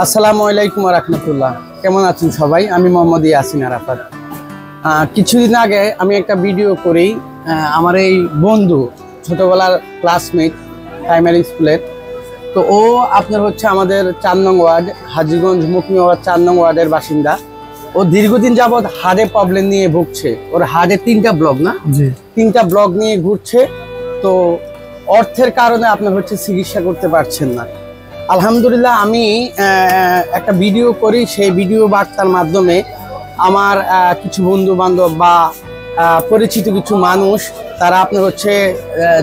আসসালামু আলাইকুম ওয়া রাহমাতুল্লাহ। কেমন আছেন সবাই? আমি মোহাম্মদ ইয়াসিন আরাফাত। কিছুদিন আগে আমি একটা ভিডিও করি, আমার এই বন্ধু ছোটবেলার ক্লাসমেট প্রাইমারি স্কুলের। তো ও আপনার হচ্ছে আমাদের 4 নং ওয়ার্ড হাজীগঞ্জ মুকমিওয়ার 4 নং ওয়ার্ডের বাসিন্দা। ও দীর্ঘদিন যাবৎ হার্টের প্রবলেম নিয়ে ভুগছে। ওর হার্টে 3টা ব্লক না, 3টা ব্লক নিয়ে ঘুরছে। তো অর্থের কারণে আপনার হচ্ছে চিকিৎসা করতে পারছেন না। আলহামদুলিল্লাহ আমি একটা ভিডিও করি, সেই ভিডিও বার্তার মাধ্যমে আমার কিছু বন্ধু বান্ধব বা পরিচিত কিছু মানুষ তারা আপনার হচ্ছে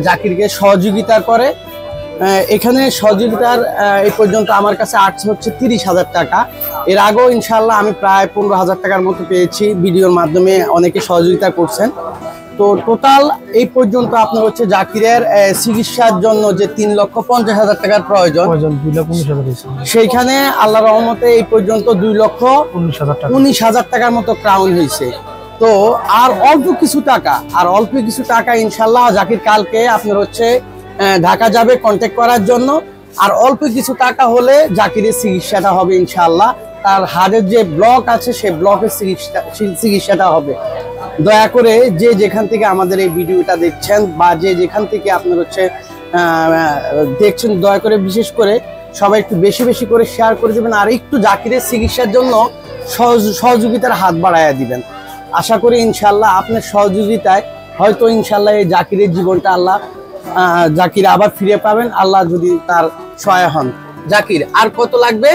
জাকিরকে সহযোগিতা করে। এখানে সহযোগিতার এই পর্যন্ত আমার কাছে আসছে হচ্ছে 30,000 টাকা। এর আগেও ইনশাল্লাহ আমি প্রায় 15,000 টাকার মতো পেয়েছি, ভিডিওর মাধ্যমে অনেকে সহযোগিতা করছেন। তো টোটাল এই পর্যন্ত আপনার হচ্ছে জাকিরের চিকিৎসার জন্য যে 3,50,000 টাকার প্রয়োজন, 2,19,000, সেইখানে আল্লাহ রহমতে এই পর্যন্ত 2,19,000 টাকার মতো ক্রাউন হয়েছে। তো আর অল্প কিছু টাকা ইনশাল্লাহ জাকির কালকে আপনার হচ্ছে ঢাকা যাবে কন্ট্যাক্ট করার জন্য। আর অল্প কিছু টাকা হলে জাকিরের চিকিৎসাটা হবে ইনশাল্লাহ। তার হাড়ের যে ব্লক আছে সেই ব্লকের চিকিৎসাটা হবে। দয়া করে যে যেখান থেকে আমাদের এই ভিডিওটা দেখছেন বা যে যেখান থেকে আপনার হচ্ছে দেখছেন, দয়া করে বিশেষ করে সবাই একটু বেশি বেশি করে শেয়ার করে দেবেন। আর একটু জাকিরের চিকিৎসার জন্য সহযোগিতার হাত বাড়াইয়া দিবেন। আশা করি ইনশাল্লাহ আপনার সহযোগিতায় হয়তো ইনশাল্লাহ এই জাকিরের জীবনটা জাকির আবার ফিরে পাবেন, আল্লাহ যদি তার সহায় হন। জাকির আর কত লাগবে?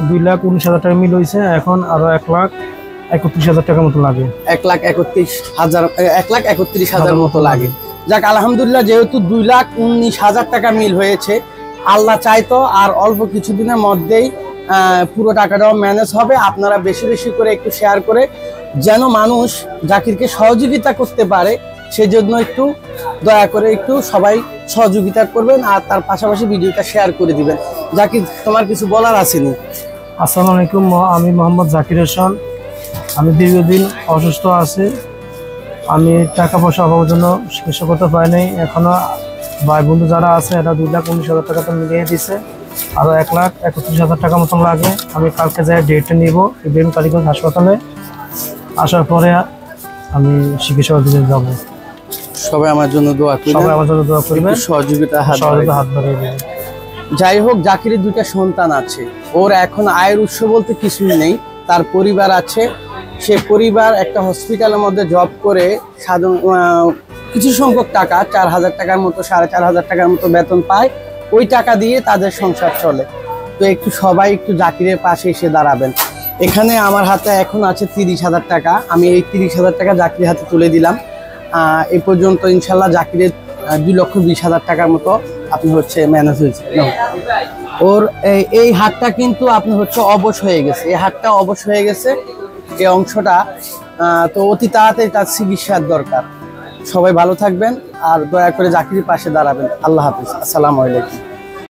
2,19,000 টাকা মিল হয়েছে, এখন আরো 1,31,000 টাকার মতো লাগে। 1,31,000 মতো লাগে। যাক আলহামদুলিল্লাহ, যেহেতু 2,19,000 টাকা মিল হয়েছে, আল্লাহ চাইতো আর অল্প কিছুদিনের মধ্যেই পুরো টাকাটাও ম্যানেজ হবে। আপনারা বেশি বেশি করে একটু শেয়ার করে যেন মানুষ জাকিরকে সহযোগিতা করতে পারে, সেজন্য একটু দয়া করে একটু সবাই সহযোগিতা করবেন। আর তার পাশাপাশি ভিডিওটা শেয়ার করে দিবেন। জাকির, তোমার কিছু বলার আসেনি? আসসালামু আলাইকুম, আমি মোহাম্মদ জাকির হোসেন। আমি দীর্ঘদিন অসুস্থ আছি। আমি টাকা পয়সা অভাবের জন্য চিকিৎসা করতে পারি নাই। এখনো ভাই বন্ধু যারা আছে এরা 2,19,000 টাকা তো মিলিয়ে দিছে, আরো 1,31,000 টাকা মতন লাগে। আমি কালকে যাই ডেটটা নিব ইব্রাহিম কালীগঞ্জ হাসপাতালে। আসার পরে আমি চিকিৎসা দিতে যাব। সবাই আমার জন্য দোয়া করবেন, সহযোগিতা হাত বাড়িয়ে দেবেন। যাই হোক, জাকিরের 2টা সন্তান আছে। ওর এখন আয়ের উৎস বলতে কিছুই নেই। তার পরিবার আছে, সে পরিবার একটা হসপিটালের মধ্যে জব করে কিছু সংখ্যক টাকা 4,000 টাকার মতো 4,500 টাকার মতো বেতন পায়। ওই টাকা দিয়ে তাদের সংসার চলে। তো একটু সবাই একটু জাকিরের পাশে এসে দাঁড়াবেন। এখানে আমার হাতে এখন আছে 30,000 টাকা। আমি এই 30,000 টাকা জাকিরের হাতে তুলে দিলাম। এই পর্যন্ত ইনশাল্লাহ জাকিরের 2,20,000 টাকার মতো আপনি হচ্ছে ম্যানেজ হয়েছে। ওর এই হাতটা কিন্তু আপনি হচ্ছে অবশ হয়ে গেছে, এই হাতটা অবশ হয়ে গেছে, এই অংশটা। তো অতি তাড়াতাড়ি তার চিকিৎসার দরকার। সবাই ভালো থাকবেন আর দয়া করে জাকিরের পাশে দাঁড়াবেন। আল্লাহ হাফিজ, আসসালামু আলাইকুম।